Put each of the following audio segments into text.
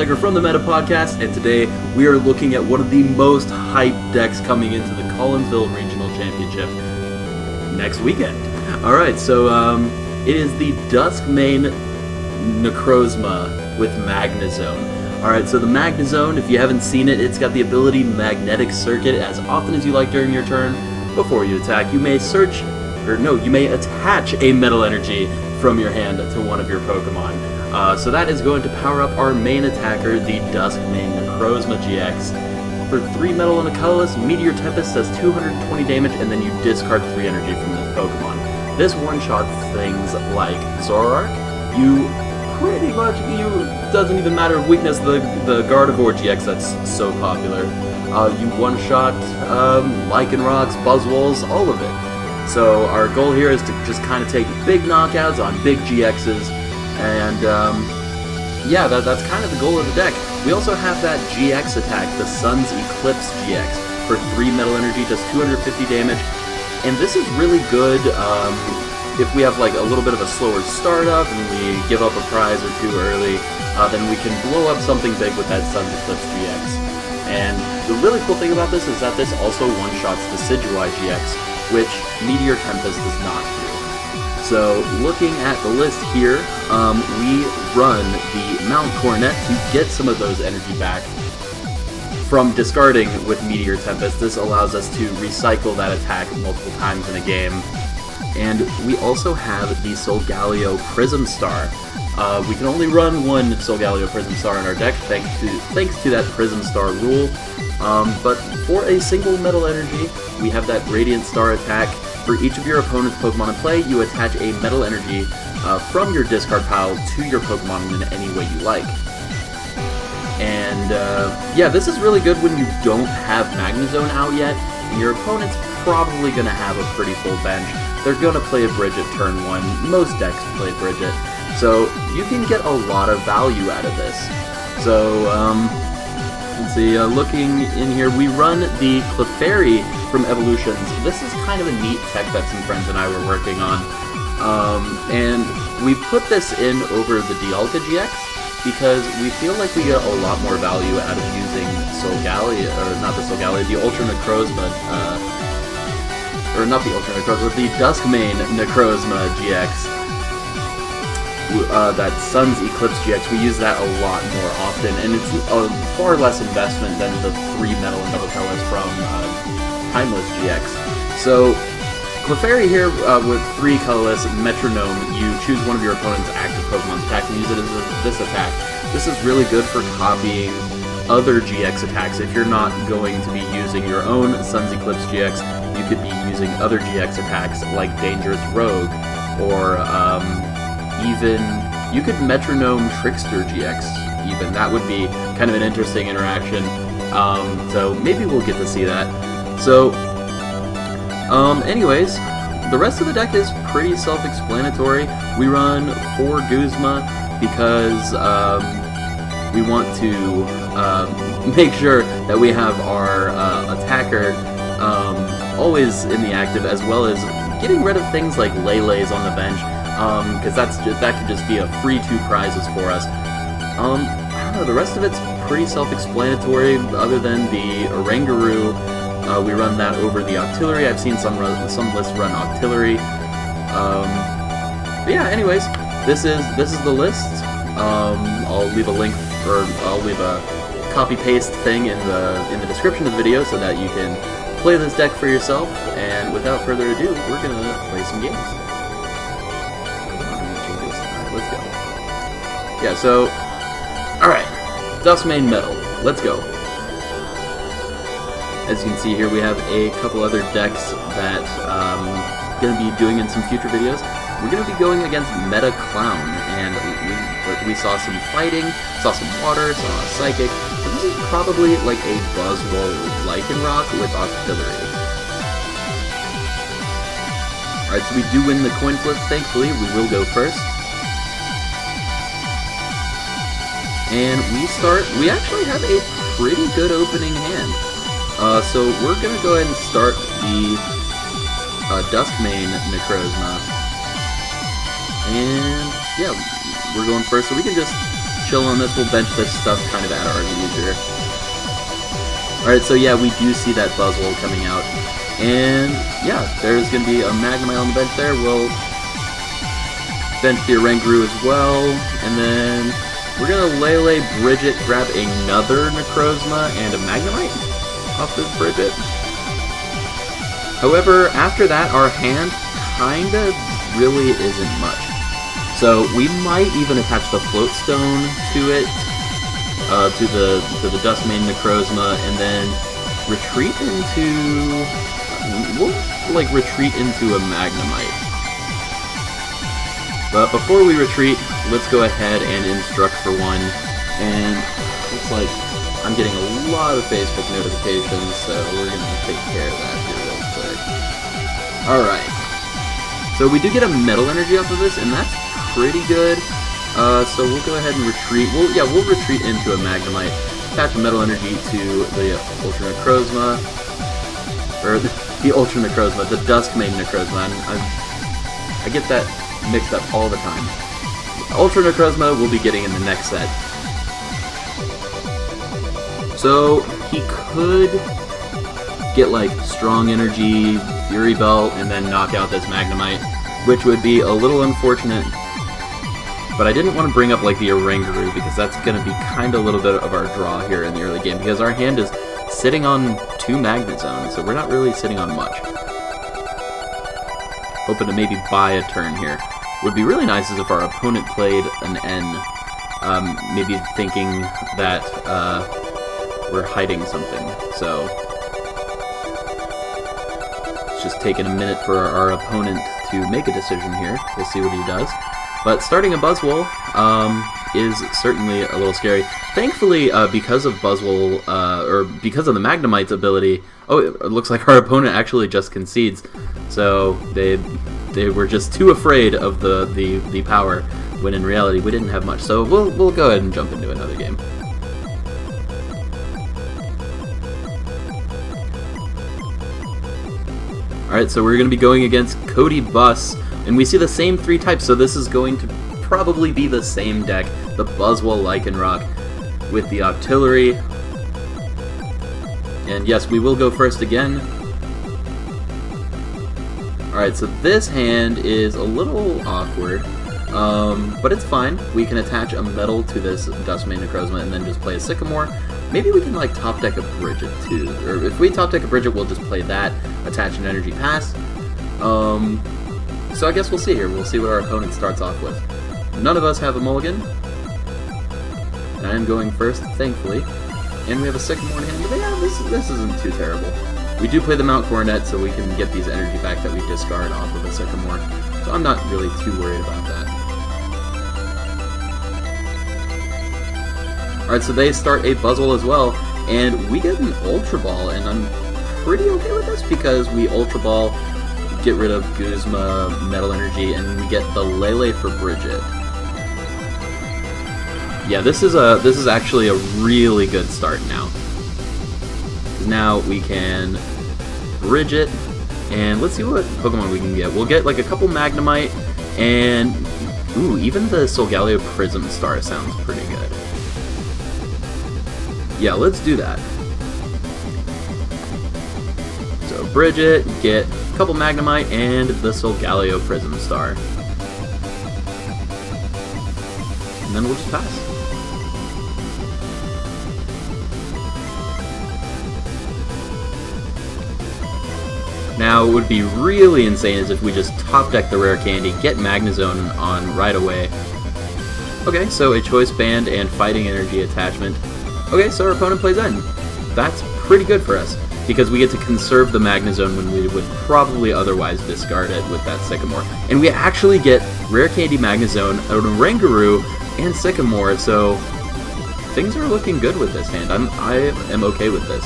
Ptcgo from the Meta Podcast, and today we are looking at one of the most hyped decks coming into the Collinsville Regional Championship next weekend. Alright, so it is the Dusk main Necrozma with Magnezone. Alright, so the Magnezone, if you haven't seen it, it's got the ability Magnetic Circuit as often as you like during your turn. Before you attack, you may attach a Metal Energy from your hand to one of your Pokemon. So that is going to power up our main attacker, the Dusk main Necrozma-GX. For 3 metal and a colorless, Meteor Tempest does 220 damage, and then you discard 3 energy from this Pokemon. This one-shots things like Zoroark. You pretty much, doesn't even matter weakness, the Gardevoir GX that's so popular. You one-shot Lycanrocs, Buzzwoles, all of it. So our goal here is to just kind of take big knockouts on big GXs, and yeah, that's kind of the goal of the deck. We also have that GX attack, the Sun's Eclipse GX, for 3 metal energy, does 250 damage, and this is really good if we have like a little bit of a slower startup and we give up a prize or two early, then we can blow up something big with that Sun's Eclipse GX. And the really cool thing about this is that this also one-shots the Decidueye GX, which Meteor Tempest does not do. So, looking at the list here, we run the Mount Coronet to get some of those energy back from discarding with Meteor Tempest. This allows us to recycle that attack multiple times in a game. And we also have the Solgaleo Prism Star. We can only run one Solgaleo Prism Star in our deck, thanks to that Prism Star rule. But for a single metal energy, we have that Radiant Star attack. For each of your opponent's Pokemon in play, you attach a metal energy from your discard pile to your Pokemon in any way you like. And yeah, this is really good when you don't have Magnezone out yet, and your opponent's probably going to have a pretty full bench. They're going to play a Brigette turn 1. Most decks play Brigette. So you can get a lot of value out of this. So, let's see, looking in here, we run the Clefairy from Evolutions. This is kind of a neat tech that some friends and I were working on. And we put this in over the Dialga GX because we feel like we get a lot more value out of using Solgaleo, or not the Solgaleo, the Ultra Necrozma, or not the Ultra Necrozma, the Dusk main Necrozma-GX. That Sun's Eclipse GX, we use that a lot more often, and it's a far less investment than the 3 metal and double colors from Timeless GX. So, Clefairy here with 3 colorless Metronome, you choose one of your opponent's active Pokemon's attack and use it as this attack. This is really good for copying other GX attacks. If you're not going to be using your own Sun's Eclipse GX, you could be using other GX attacks like Dangerous Rogue, or even, you could Metronome Trickster GX, even. That would be kind of an interesting interaction. So maybe we'll get to see that. So, anyways, the rest of the deck is pretty self-explanatory. We run 4 Guzma because we want to make sure that we have our attacker always in the active, as well as getting rid of things like Lele's on the bench. Because that could just be a free 2 prizes for us. I don't know, the rest of it's pretty self-explanatory, other than the Oranguru. We run that over the Octillery. I've seen some lists run Octillery. But yeah, anyways, this is the list. I'll leave a link, or I'll leave a copy-paste thing in the description of the video so that you can play this deck for yourself. And without further ado, we're gonna play some games. Let's go. Yeah, so, alright, Dusk main metal, let's go. As you can see here, we have a couple other decks that I'm going to be doing in some future videos. We're going to be going against Meta Clown, and we saw some fighting, saw some water, saw a Psychic, but this is probably like a Buzzwole Lycanroc with Octillery. Alright, so we do win the coin flip, thankfully. We will go first. And we actually have a pretty good opening hand. So we're going to go ahead and start the Dusk main Necrozma. And yeah, we're going first, so we can just chill on this. We'll bench this stuff kind of at our leisure. Alright, so yeah, we do see that Buzzwole coming out. And yeah, there's going to be a Magnemite on the bench there. We'll bench the Oranguru as well. And then we're going to Lele Brigette, grab another Necrozma and a Magnemite off this Brigette. However, after that, our hand kinda really isn't much. So we might even attach the Float Stone to it, to the Dusk main Necrozma, and then retreat into... we'll, like, retreat into a Magnemite. But before we retreat, let's go ahead and instruct for one. And looks like I'm getting a lot of Facebook notifications, so we're gonna take care of that here real quick. Alright. So we do get a Metal Energy off of this, and that's pretty good. So we'll go ahead and retreat. We'll retreat into a Magnemite, attach a Metal Energy to the Ultra Necrozma, or the Ultra Necrozma, the Dusk main Necrozma. I get that mixed up all the time. Ultra Necrozma we'll be getting in the next set. So he could get like Strong Energy, Fury Belt, and then knock out this Magnemite, which would be a little unfortunate. But I didn't want to bring up like the Oranguru because that's going to be kind of a little bit of our draw here in the early game because our hand is sitting on 2 Magnezones, so we're not really sitting on much. Hoping to maybe buy a turn here. Would be really nice is if our opponent played an N, maybe thinking that we're hiding something. So it's just taking a minute for our opponent to make a decision here. We'll see what he does. But starting a Buzzwole is certainly a little scary. Thankfully, because of Buzzwole, or because of the Magnemite's ability, it looks like our opponent actually just concedes. So they were just too afraid of the power, when in reality we didn't have much. So we'll go ahead and jump into another game. Alright, so we're going to be going against Cody Bus, and we see the same 3 types, so this is going to probably be the same deck, the Buzzwole Lycanroc with the Octillery. And yes, we will go first again. Alright, so this hand is a little awkward, but it's fine. We can attach a Metal to this Dusk main Necrozma and then just play a Sycamore. Maybe we can like top deck a Brigette too, or if we top deck a Brigette, we'll just play that, attach an Energy Pass. So I guess we'll see here. We'll see what our opponent starts off with. None of us have a mulligan. And I am going first, thankfully. And we have a Sycamore in hand, but yeah, this isn't too terrible. We do play the Mount Coronet, so we can get these energy back that we discard off of a Sycamore. So I'm not really too worried about that. Alright, so they start a Buzzwole as well, and we get an Ultra Ball, and I'm pretty okay with this because we Ultra Ball, get rid of Guzma, Metal Energy, and we get the Lele for Brigette. Yeah, this is actually a really good start now. Now we can Brigette, and let's see what Pokemon we can get. We'll get like a couple Magnemite, and ooh, even the Solgaleo Prism Star sounds pretty good. Yeah, let's do that. So Brigette, get a couple Magnemite, and the Solgaleo Prism Star. And then we'll just pass. Now, it would be really insane is if we just top deck the Rare Candy, get Magnezone on right away. Okay, so a Choice Band and Fighting Energy attachment. Okay, so our opponent plays N. That's pretty good for us, because we get to conserve the Magnezone when we would probably otherwise discard it with that Sycamore. And we actually get Rare Candy Magnezone, an Oranguru, and Sycamore, so things are looking good with this hand. I am okay with this.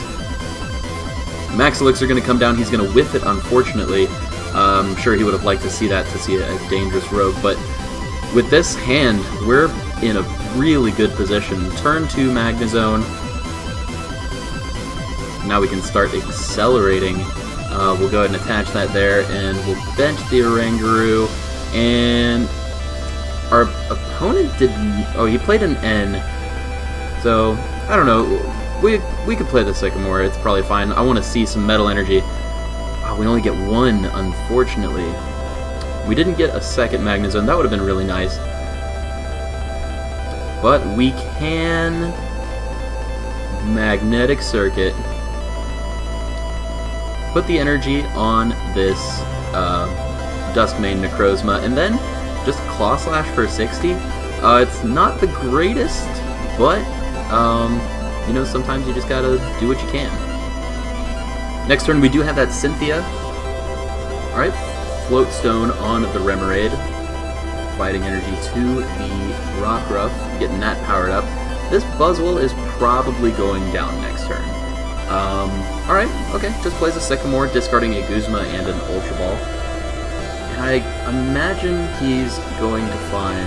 Max Elixir going to come down. He's going to whiff it, unfortunately. I'm sure he would have liked to see that, to see a dangerous rogue, but with this hand, we're in a really good position. Turn 2 Magnezone. Now we can start accelerating. We'll go ahead and attach that there, and we'll bench the Oranguru, and our opponent didn't... Oh, he played an N. So, I don't know. We could play the Sycamore. It's probably fine. I want to see some Metal Energy. Oh, we only get one, unfortunately. We didn't get a second Magnezone. That would have been really nice. But we can... Magnetic Circuit. Put the energy on this Dusk main Necrozma, and then just Claw Slash for 60. It's not the greatest, but you know, sometimes you just gotta do what you can. Next turn we do have that Cynthia. Alright, Float Stone on the Remoraid. Providing energy to the Rockruff, getting that powered up. This Buzzwole is probably going down next turn. Alright, okay, just plays a Sycamore, discarding a Guzma and an Ultra Ball. And I imagine he's going to find...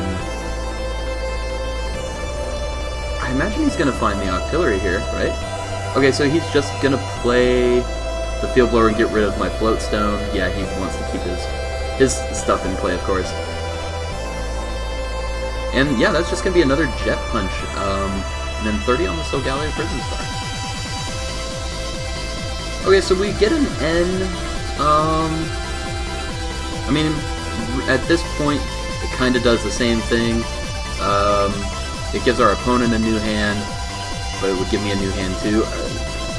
the Octillery here, right? Okay, so he's just gonna play the Field Blower and get rid of my Float Stone. Yeah, he wants to keep his stuff in play, of course. And yeah, that's just gonna be another Jet Punch. And then 30 on the Solgaleo Prison Star. Okay, so we get an N. I mean, at this point, it kind of does the same thing. It gives our opponent a new hand, but it would give me a new hand too.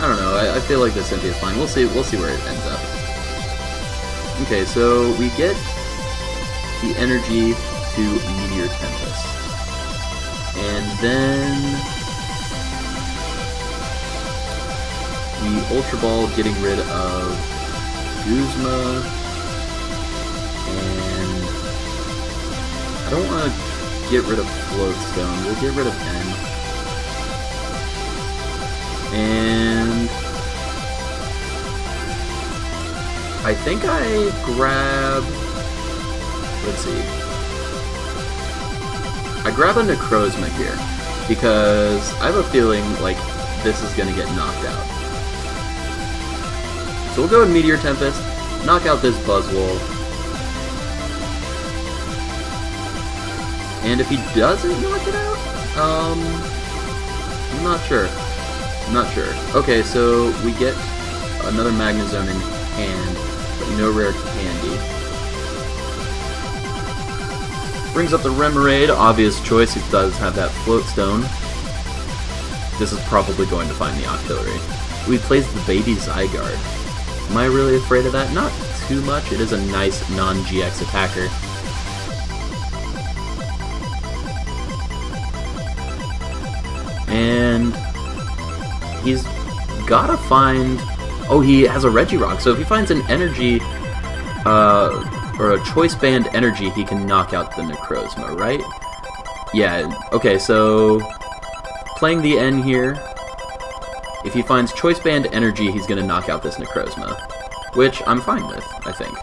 I don't know. I feel like the Cynthia is fine. We'll see where it ends up. Okay, so we get the energy to Meteor Tempest, and then the Ultra Ball getting rid of Guzma, and I don't want to get rid of Float Stone. We'll get rid of N. And I think I grab... Let's see. I grab a Necrozma here, because I have a feeling like this is going to get knocked out. So we'll go with Meteor Tempest, knock out this Buzzwole. And if he doesn't knock it out, I'm not sure. Okay, so we get another Magnezone in hand, but no Rare Candy. Brings up the Remoraid, obvious choice. It does have that Float Stone. This is probably going to find the Octillery. We plays the Baby Zygarde. Am I really afraid of that? Not too much. It is a nice non-GX attacker. And he's gotta find... Oh, he has a Regirock, so if he finds an energy, or a Choice Band energy, he can knock out the Necrozma, right? Yeah, okay, so playing the N here, if he finds Choice Band energy, he's gonna knock out this Necrozma, which I'm fine with, I think.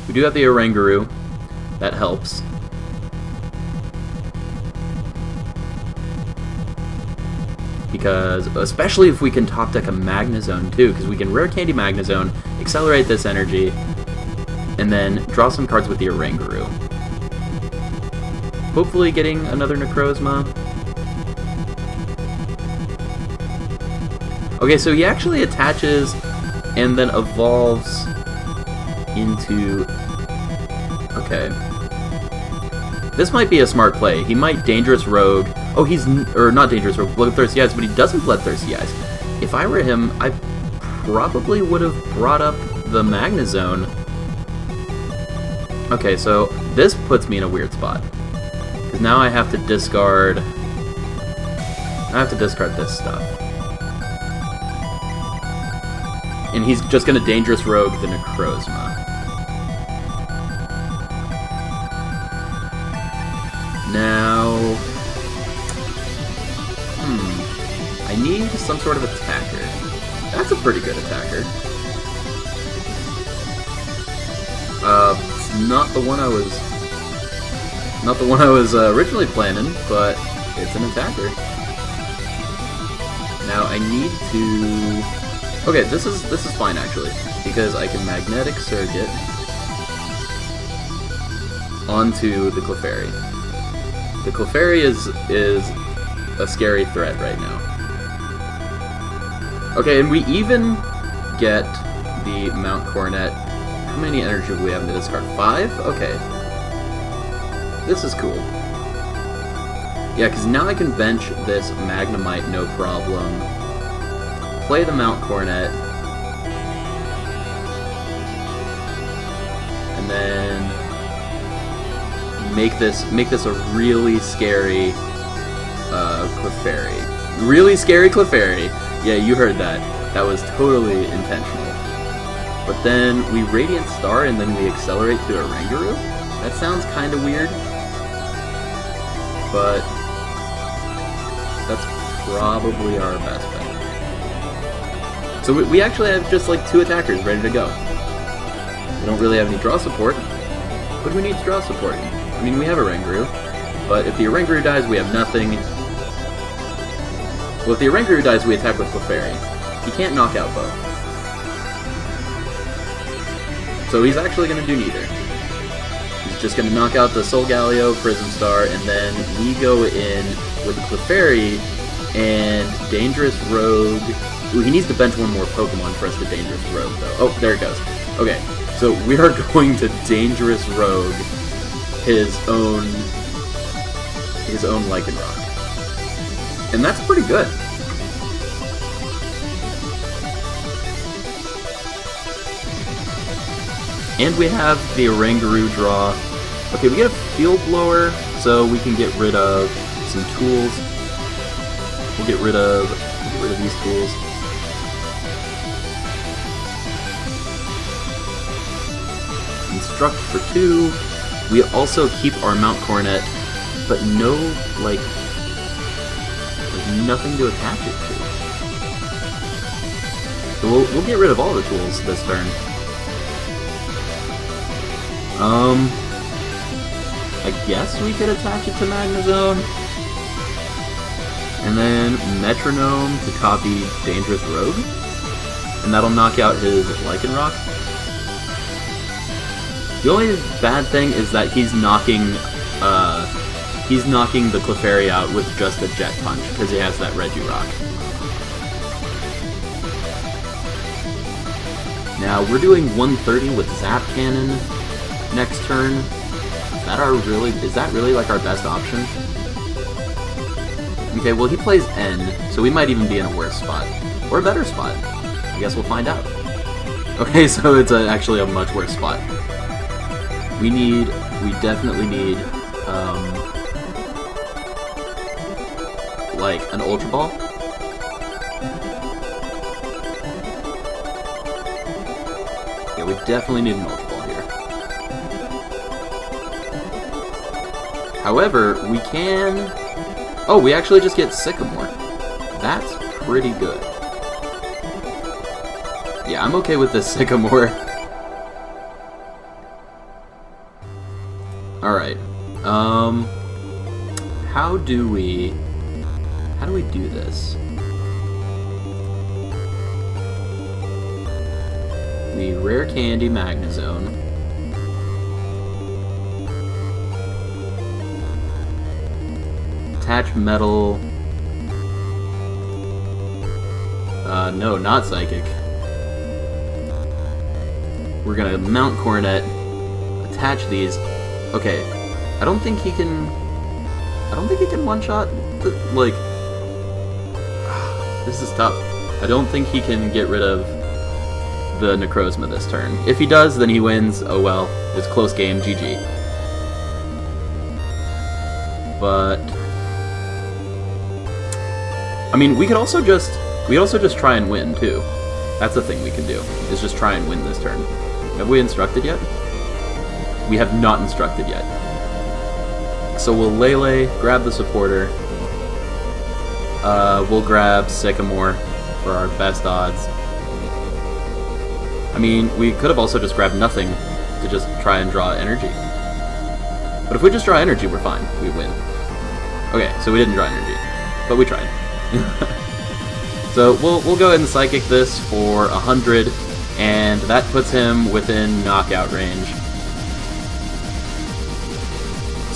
We do have the Oranguru, that helps. Because, especially if we can top deck a Magnezone too, because we can Rare Candy Magnezone, accelerate this energy, and then draw some cards with the Oranguru. Hopefully getting another Necrozma. Okay, so he actually attaches and then evolves into... Okay. This might be a smart play. He might Dangerous Rogue... Oh, he's... Or not Dangerous Rogue, Bloodthirsty Eyes, but he doesn't Bloodthirsty Eyes. If I were him, I probably would have brought up the Magnezone. Okay, so this puts me in a weird spot. Because now I have to discard... I have to discard this stuff. And he's just going to Dangerous Rogue the Necrozma. Now... I need some sort of attacker. That's a pretty good attacker. It's not the one I was originally planning, but it's an attacker. Now I need to... Okay, this is fine actually, because I can Magnetic Circuit. onto the Clefairy. The Clefairy is a scary threat right now. Okay, and we even get the Mount Coronet. How many energy do we have in the discard? 5? Okay. This is cool. Yeah, because now I can bench this Magnemite no problem. Play the Mount Coronet. And then make this a really scary Clefairy. Really scary Clefairy. Yeah, you heard that. That was totally intentional. But then we Radiant Star and then we accelerate to Oranguru? That sounds kind of weird. But that's probably our best bet. So we actually have just like 2 attackers ready to go. We don't really have any draw support, but who needs draw support? I mean, we have Oranguru, but if the Oranguru dies, we have nothing. Well, if the Oranguru dies, we attack with Clefairy. He can't knock out both. So he's actually going to do neither. He's just going to knock out the Solgaleo, Prism Star, and then we go in with the Clefairy and Dangerous Rogue. Ooh, he needs to bench one more Pokemon for us to Dangerous Rogue, though. Oh, there it goes. Okay, so we are going to Dangerous Rogue his own Lycanroc. And that's pretty good. And we have the Oranguru draw. Okay, we get a Field Blower, so we can get rid of some tools. We'll get rid of these tools. Instruct for 2. We also keep our Mount Coronet, but no, like, there's nothing to attach it to. So we'll get rid of all the tools this turn. I guess we could attach it to Magnezone. And then Metronome to copy Dangerous Rogue. And that'll knock out his Lycanroc. The only bad thing is that he's knocking the Clefairy out with just a Jet Punch, because he has that Regirock. Now, we're doing 130 with Zap Cannon next turn. Is that really like our best option? Okay, well he plays N, so we might even be in a worse spot. Or a better spot. I guess we'll find out. Okay, so it's actually a much worse spot. We definitely need, like, an Ultra Ball. Yeah, we definitely need an Ultra Ball here. However, we can... Oh, we actually just get Sycamore. That's pretty good. Yeah, I'm okay with this Sycamore. Alright. How do we do this? We Rare Candy Magnezone. Attach Metal. No, not Psychic. We're gonna Mount Coronet. Attach these. Okay, I don't think he can one-shot, like, this is tough. I don't think he can get rid of the Necrozma this turn. If he does, then he wins. Oh well, it's a close game, GG. But, I mean, we could also just try and win, too. That's the thing we can do, is just try and win this turn. Have we instructed yet? We have not instructed yet. So we'll Lele, grab the supporter. We'll grab Sycamore for our best odds. I mean, we could have also just grabbed nothing to just try and draw energy. But if we just draw energy, we're fine. We win. Okay, so we didn't draw energy, but we tried. So we'll go ahead and Psychic this for 100, and that puts him within knockout range.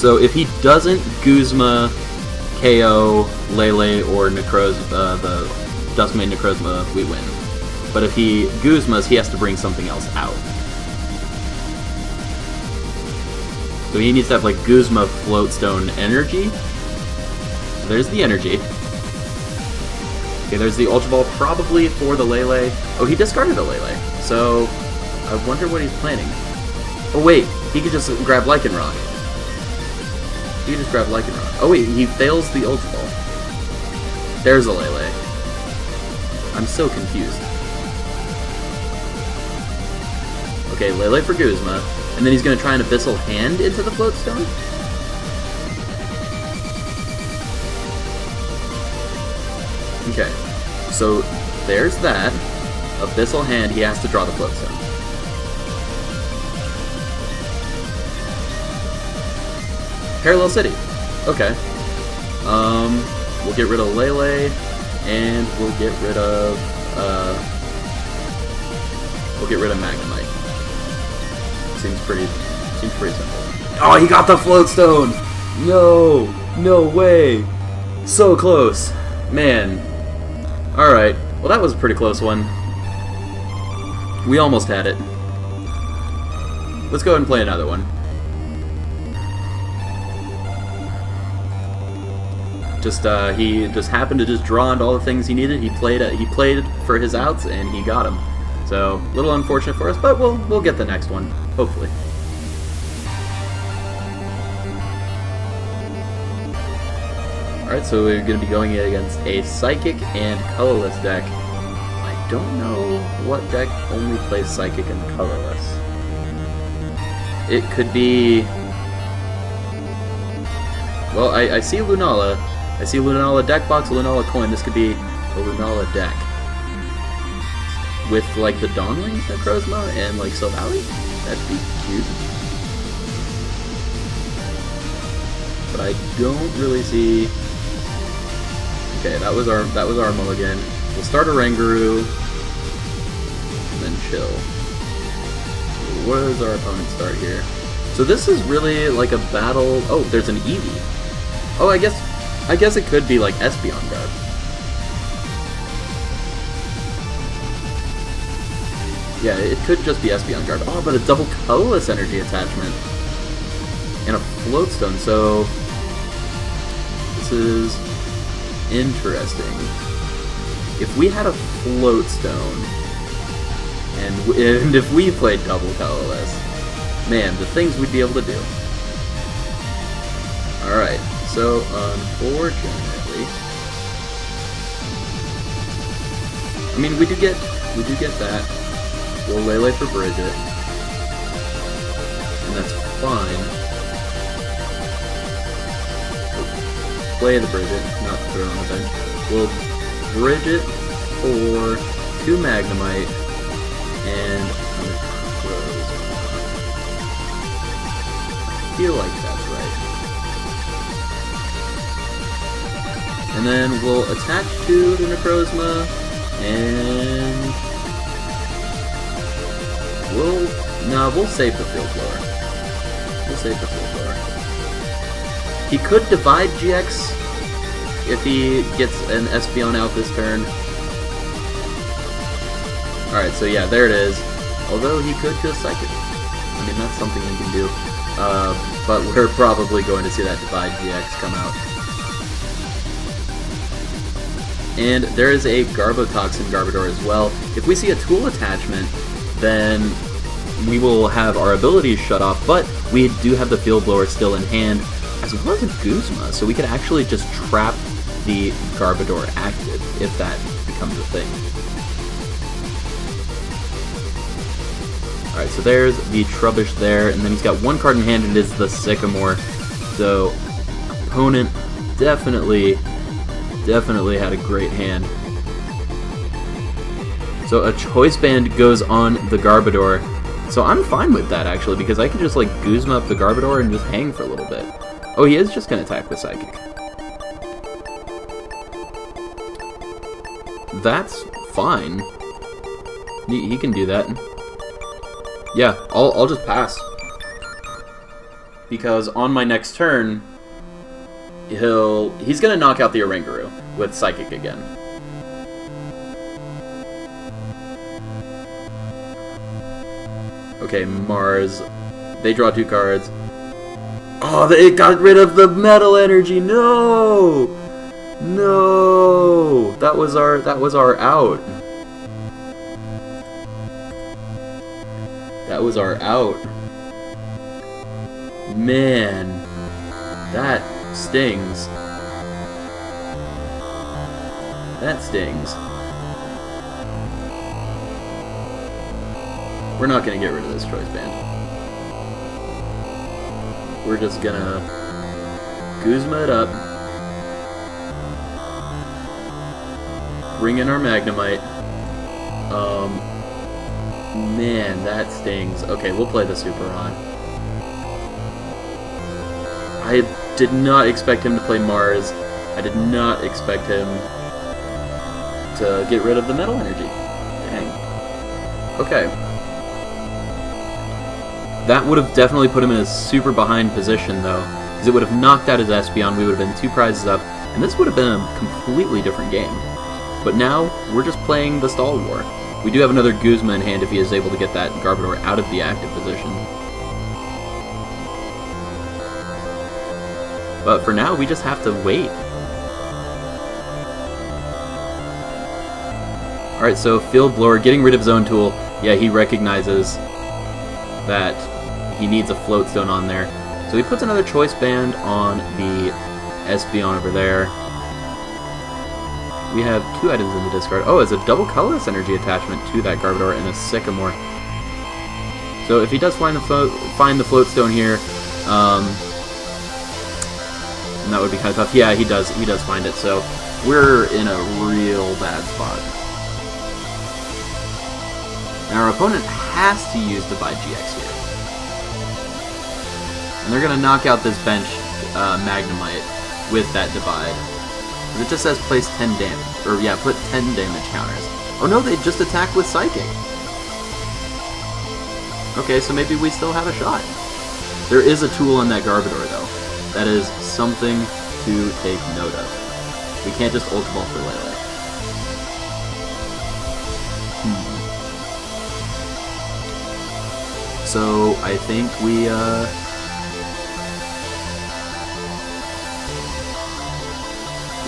So if he doesn't Guzma, KO, Lele, or Necrozma, the Dusk main Necrozma, we win. But if he Guzmas, he has to bring something else out. So he needs to have like Guzma Float Stone Energy. There's the energy. Okay, there's the Ultra Ball probably for the Lele. Oh, he discarded a Lele. So I wonder what he's planning. Oh wait, he could just grab Lycanroc. He just grabbed Lycanroc. Oh wait, he fails the Ultra Ball. There's a Lele. I'm so confused. Okay, Lele for Guzma. And then he's going to try an Abyssal Hand into the Float Stone? Okay, so there's that. Abyssal Hand, he has to draw the Float Stone. Parallel City. Okay. We'll get rid of Lele, and we'll get rid of Magnemite. Seems pretty simple. Oh, he got the Float Stone! No way! So close, man. All right. Well, that was a pretty close one. We almost had it. Let's go ahead and play another one. He just happened to just draw into all the things he needed. He played for his outs, and he got them. So, a little unfortunate for us, but we'll get the next one, hopefully. Alright, so we're going to be going against a Psychic and Colorless deck. I don't know what deck only plays Psychic and Colorless. It could be... Well, I see Lunala. I see Lunala deck box, Lunala coin. This could be a Lunala deck. With, like, the Dawnwing Necrozma and, like, Solgaleo? That'd be cute. But I don't really see... Okay, that was our mulligan. We'll start Oranguru, and then chill. Where does our opponent start here? So this is really like a battle... Oh, there's an Eevee. Oh, I guess it could be like Espeon Guard. Yeah, it could just be Espeon Guard. Oh, but a double colorless energy attachment. And a Float Stone, so... This is interesting. If we had a Float Stone, and if we played double colorless, man, the things we'd be able to do. Alright, so unfortunately... I mean, we do get that. We'll Lele for Brigette. And that's fine. We'll play the Brigette, not throw on the bench. We'll Brigette for 2 Magnemite and a Necrozma. I feel like that's right. And then we'll attach to the Necrozma and... We'll save the Field Blower. We'll save the Field Blower. He could divide GX if he gets an Espeon out this turn. Alright, so yeah, there it is. Although he could just Psychic. I mean, that's something he can do. But we're probably going to see that divide GX come out. And there is a Garbotoxin Garbodor as well. If we see a tool attachment, then we will have our abilities shut off, but we do have the Field Blower still in hand, as well as a Guzma, so we could actually just trap the Garbodor active, if that becomes a thing. Alright, so there's the Trubbish there, and then he's got 1 card in hand, and it is the Sycamore. So, opponent definitely had a great hand. So a Choice Band goes on the Garbodor. So I'm fine with that, actually, because I can just, like, Guzma up the Garbodor and just hang for a little bit. Oh, he is just going to attack with Psychic. That's fine. He can do that. Yeah, I'll just pass. because on my next turn, he's gonna knock out the Oranguru with Psychic again. Okay, Mars. They draw 2 cards. Oh, it got rid of the metal energy. No, no, that was our out. That was our out. Man, that stings. That stings. We're not gonna get rid of this choice band. We're just gonna Guzma it up. Bring in our Magnemite. Man, that stings. Okay, we'll play the Super Rod. I did not expect him to play Mars. I did not expect him to get rid of the metal energy. Dang. Okay. That would have definitely put him in a super behind position, though, because it would have knocked out his Espeon, we would have been 2 prizes up, and this would have been a completely different game. But now, we're just playing the Stall War. We do have another Guzma in hand if he is able to get that Garbodor out of the active position. But for now, we just have to wait. Alright, so Field Blower, getting rid of Zone Tool. Yeah, he recognizes that he needs a Float Stone on there. So he puts another Choice Band on the Espeon over there. We have 2 items in the discard. Oh, it's a double colorless energy attachment to that Garbodor and a Sycamore. So if he does find the Float Stone here, and that would be kind of tough. Yeah, he does find it. So we're in a real bad spot. Now our opponent has to use Divide GX here. And they're going to knock out this bench Magnemite with that Divide. It just says place 10 damage. Or yeah, put 10 damage counters. Oh no, they just attacked with Psychic. Okay, so maybe we still have a shot. There is a tool on that Garbodor though. That is something to take note of. We can't just Ultra Ball for Lele. So I think we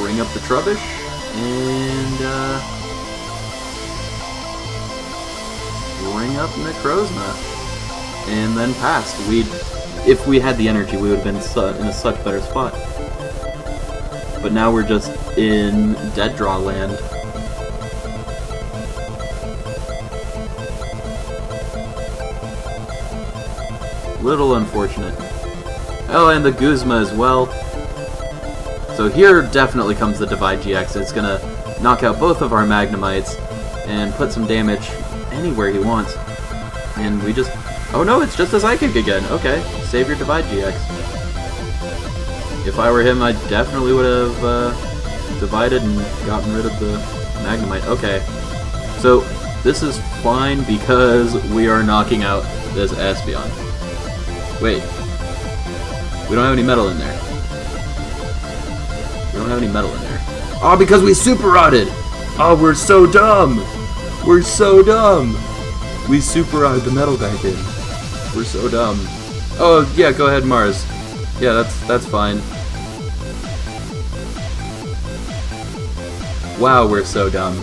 bring up the Trubbish and bring up Necrozma and then pass. If we had the energy, we would have been in a such better spot. But now we're just in dead draw land. Little unfortunate. Oh, and the Guzma as well. So here definitely comes the Divide GX. It's gonna knock out both of our Magnemites and put some damage anywhere he wants. And we just... Oh no, it's just a Psychic again. Okay, save your Divide GX. If I were him, I definitely would have divided and gotten rid of the Magnemite. Okay, so this is fine because we are knocking out this Espeon. Wait, we don't have any metal in there. We don't have any metal in there. Oh, because we Super Rodded! Oh, we're so dumb! We're so dumb! We Super Rodded the metal back in. We're so dumb. Oh, yeah, go ahead, Mars. Yeah, that's fine. Wow, we're so dumb.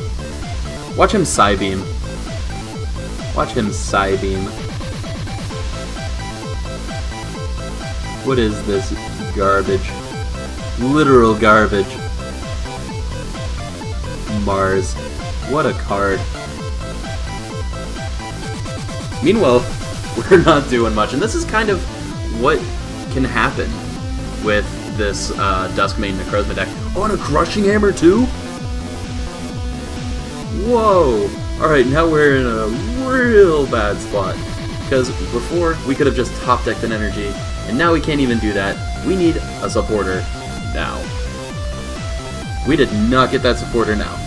Watch him Psybeam. Watch him Psybeam. What is this garbage? Literal garbage. Mars. What a card. Meanwhile, we're not doing much, and this is kind of what can happen with this Dusk main Necrozma deck. Oh, and a Crushing Hammer too? Whoa! Alright, now we're in a real bad spot. Because before, we could have just top-decked an energy, and now we can't even do that. We need a supporter now. We did not get that supporter now.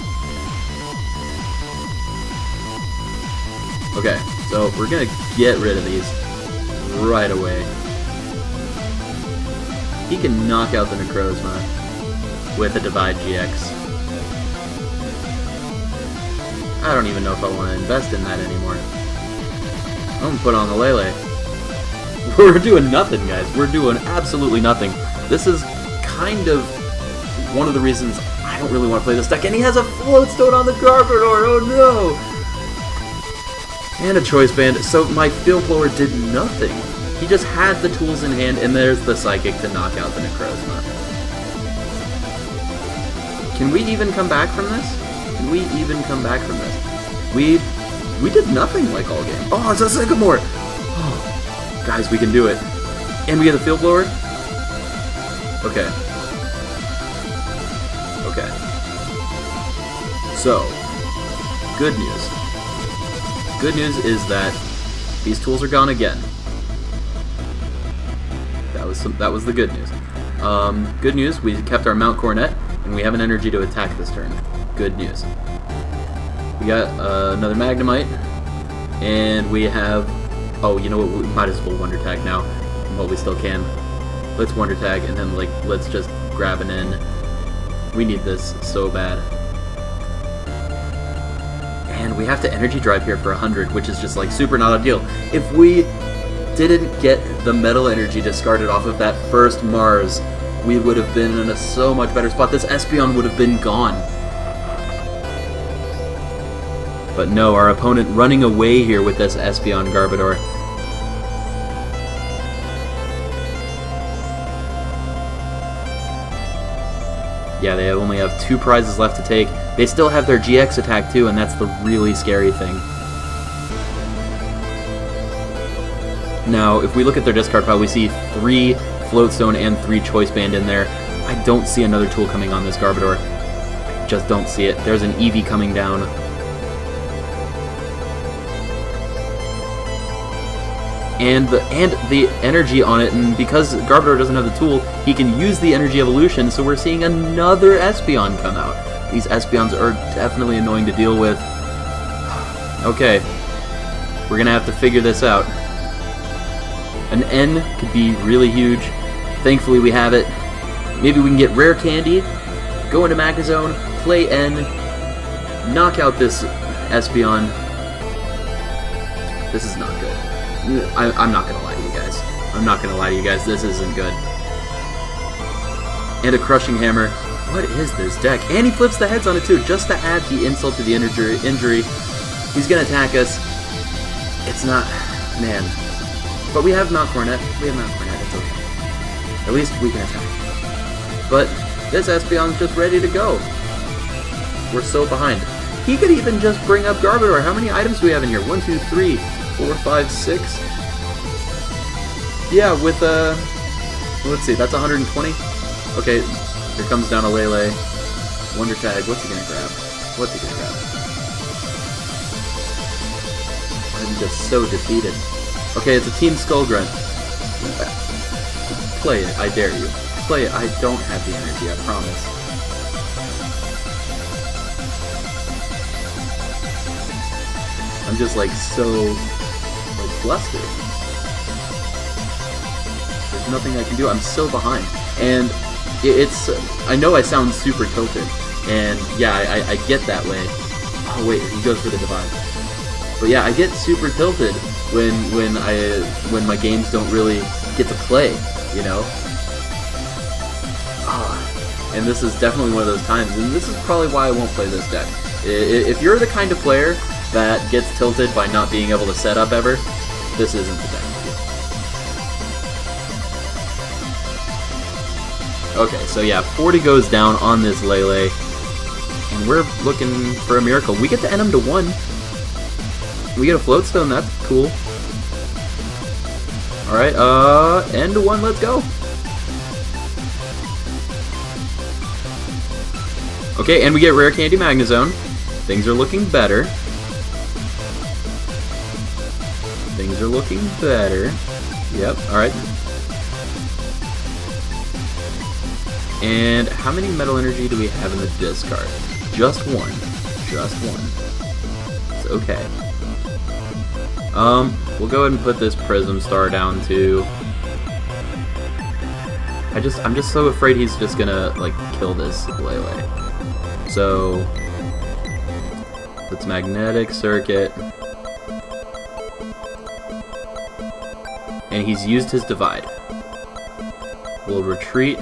Okay, so we're gonna get rid of these right away. he can knock out the Necrozma with a Divide GX. I don't even know if I want to invest in that anymore. I'm gonna put on the Lele. We're doing nothing, guys. We're doing absolutely nothing. This is kind of one of the reasons I don't really want to play this deck. And he has a Float Stone on the Garbodor. Oh no! And a Choice Band. So my Field Blower did nothing. He just had the tools in hand, and there's the Psychic to knock out the Necrozma. Can we even come back from this? Can we even come back from this? We did nothing like all game. Oh, it's a Sycamore! Oh, guys, we can do it. And we get a Field Blower? Okay. Okay. So, good news. Good news is that these tools are gone again. That was the good news. Good news, we kept our Mount Coronet, and we have an energy to attack this turn. Good news. We got another Magnemite, and we have... Oh, you know what? We might as well Wonder Tag now, while we still can. Let's Wonder Tag, and then let's just grab an N. We need this so bad. And we have to Energy Drive here for 100, which is just super not ideal. If we didn't get the Metal Energy discarded off of that first Mars, we would have been in a so much better spot. This Espeon would have been gone. But no, our opponent running away here with this Espeon Garbodor. Yeah, they only have 2 prizes left to take. They still have their GX attack too, and that's the really scary thing. Now, if we look at their discard pile, we see 3 Float Stone and 3 Choice Band in there. I don't see another tool coming on this Garbodor. I just don't see it. There's an Eevee coming down. And the energy on it, and because Garbodor doesn't have the tool, he can use the Energy Evolution, so we're seeing another Espeon come out. These Espeons are definitely annoying to deal with. Okay, we're gonna have to figure this out. An N could be really huge. Thankfully we have it. Maybe we can get Rare Candy, go into Magnezone, play N, knock out this Espeon. This is not good. I'm not gonna lie to you guys. I'm not gonna lie to you guys, this isn't good. And a Crushing Hammer. What is this deck? And he flips the heads on it too, just to add the insult to the injury. He's gonna attack us. It's not... man. But we have Mount Coronet. We have Mount Coronet, it's okay. At least we can attack. But this Espeon's just ready to go. We're so behind. He could even just bring up Garbodor. How many items do we have in here? 1, 2, 3, 4, 5, 6. Yeah, with let's see, that's 120. Okay, here comes down a Lele. Wonder Tag. What's he gonna grab? What's he gonna grab? I'm just so defeated. Okay, it's a Team Skull Grunt. Play it, I dare you. Play it. I don't have the energy, I promise. I'm just so flustered. There's nothing I can do. I'm so behind. And it's... I know I sound super tilted. And yeah, I get that way. Oh wait, he goes for the Divide. But yeah, I get super tilted when my games don't really get to play, you know? And this is definitely one of those times, and this is probably why I won't play this deck. If you're the kind of player that gets tilted by not being able to set up ever, this isn't the deck for you. Okay, so yeah, 40 goes down on this Lele, and we're looking for a miracle. We get to end him to 1. We get a Float Stone, that's cool. Alright, end to 1, let's go. Okay, and we get Rare Candy Magnezone. Things are looking better. Things are looking better. Yep, alright. And how many Metal Energy do we have in the discard? Just 1. Just 1. It's okay. We'll go ahead and put this Prism Star down to I'm just so afraid he's just gonna like kill this Lele. So let's magnetic circuit. And he's used his divide. We'll retreat.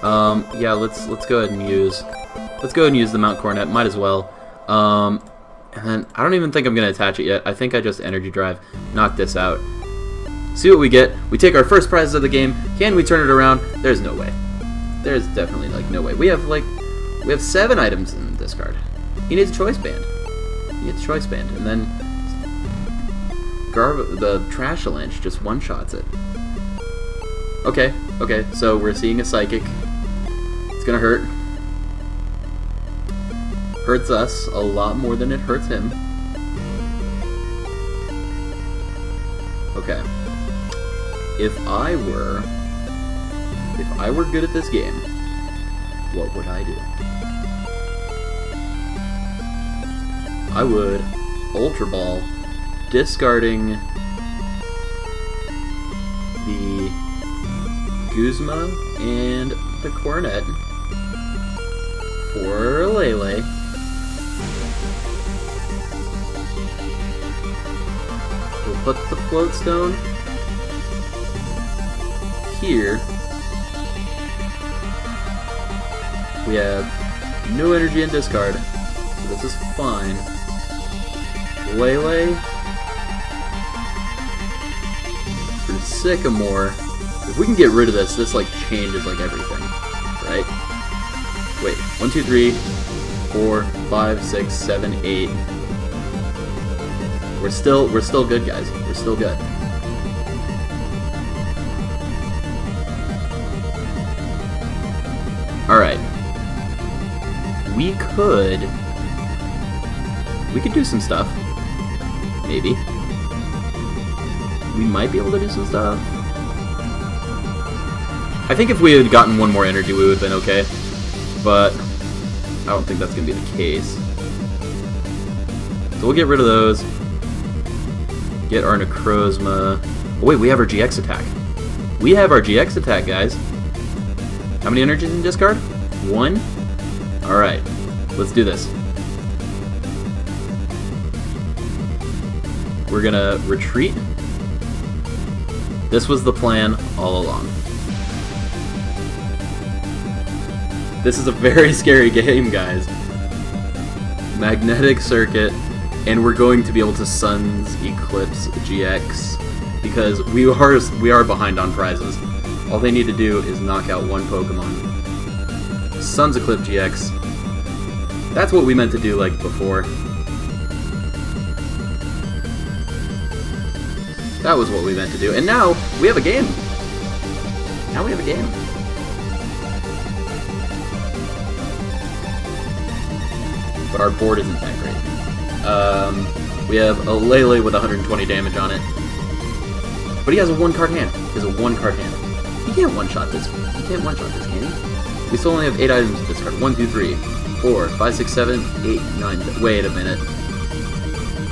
Yeah, let's go ahead and use the Mount Coronet. Might as well. And then I don't even think I'm gonna attach it yet. I think I just energy drive, knock this out. See what we get. We take our first prize of the game. Can we turn it around? There's no way. There's definitely like no way. We have 7 items in this card. He needs a choice band. He needs a choice band, and then the Trashalanche just one-shots it. Okay, so we're seeing a Psychic. It's gonna hurt. Hurts us a lot more than it hurts him. Okay. If I were good at this game, what would I do? I would Ultra Ball, discarding the Guzma and the Coronet for Lele. We'll put the Float Stone here. We have no energy in discard, so this is fine. Lele for Sycamore. If we can get rid of this, this like changes like everything, right? Wait, 1, 2, 3, 4, 5, 6, 7, 8. We're still good, guys. We're still good. All right. We could do some stuff. Maybe. We might be able to do some stuff. I think if we had gotten one more energy, we would have been okay. But I don't think that's going to be the case. So we'll get rid of those. Get our Necrozma. Oh wait, we have our GX attack. We have our GX attack, guys. How many energies in discard? 1? Alright, let's do this. We're gonna retreat. This was the plan all along. This is a very scary game, guys. Magnetic circuit, and we're going to be able to Sun's Eclipse GX because we are behind on prizes. All they need to do is knock out one Pokemon. Sun's Eclipse GX. That's what we meant to do like before. That was what we meant to do. And now we have a game. Now we have a game. But our board isn't that great. We have a Lele with 120 damage on it. But he has a 1-card hand. He has a 1-card hand. He can't one-shot this. He can't one-shot this, can he? We still only have 8 items to discard. 1, 2, 3, 4, 5, 6, 7, 8, 9. Wait a minute.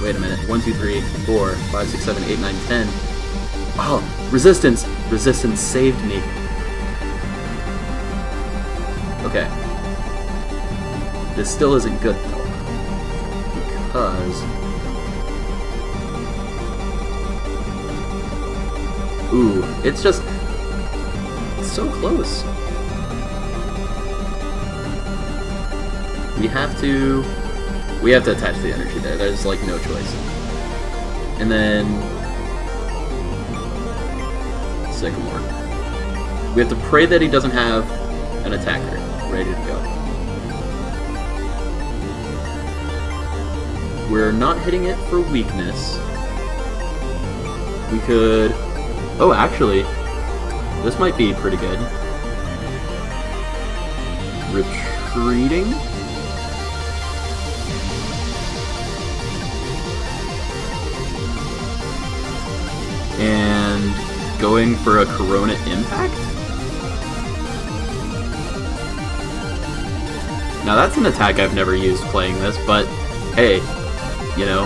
Wait a minute. 1, 2, 3, 4, 5, 6, 7, 8, 9, 10. Oh, resistance! Resistance saved me. Okay. This still isn't good, though. Because... Ooh, it's just... It's so close. We have to attach the energy there. There's like no choice. And then Sycamore. We have to pray that he doesn't have an attacker ready to go. We're not hitting it for weakness. We could... Oh, actually, this might be pretty good. Retreating? And going for a Coronet Impact? Now that's an attack I've never used playing this, but hey, you know,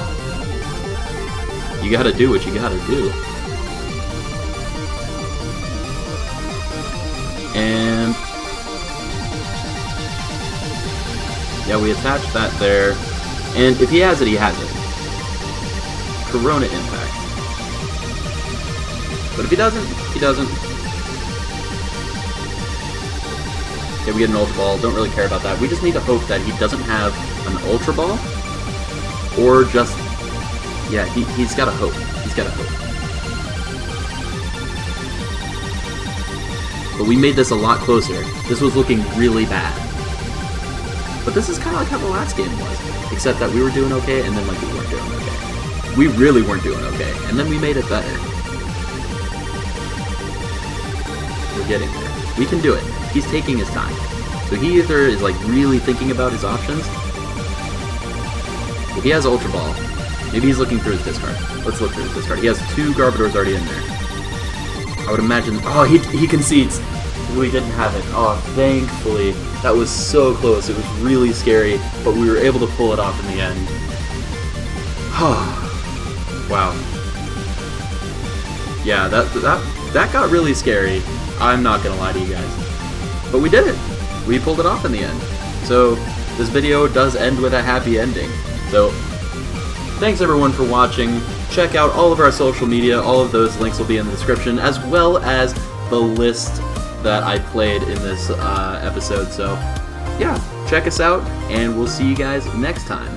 you gotta do what you gotta do. Yeah, we attached that there. And if he has it, he has it. Coronet Impact. But if he doesn't, he doesn't. Okay, we get an Ultra Ball. Don't really care about that. We just need to hope that he doesn't have an Ultra Ball. Or just... yeah, he's got to hope. He's got to hope. But we made this a lot closer. This was looking really bad. But this is kind of like how the last game was. Except that we were doing okay, and then like we weren't doing okay. We really weren't doing okay, and then we made it better. We're getting there. We can do it. He's taking his time. So he either is like really thinking about his options. If he has Ultra Ball, maybe he's looking through his discard. Let's look through his discard. He has 2 Garbodors already in there. I would imagine... oh, he concedes. We didn't have it. Oh, thankfully. That was so close. It was really scary, but we were able to pull it off in the end. Wow. Yeah, that got really scary. I'm not gonna lie to you guys. But we did it. We pulled it off in the end. So, this video does end with a happy ending. So, thanks everyone for watching. Check out all of our social media. All of those links will be in the description, as well as the list that I played in this episode. So, yeah, check us out, and we'll see you guys next time.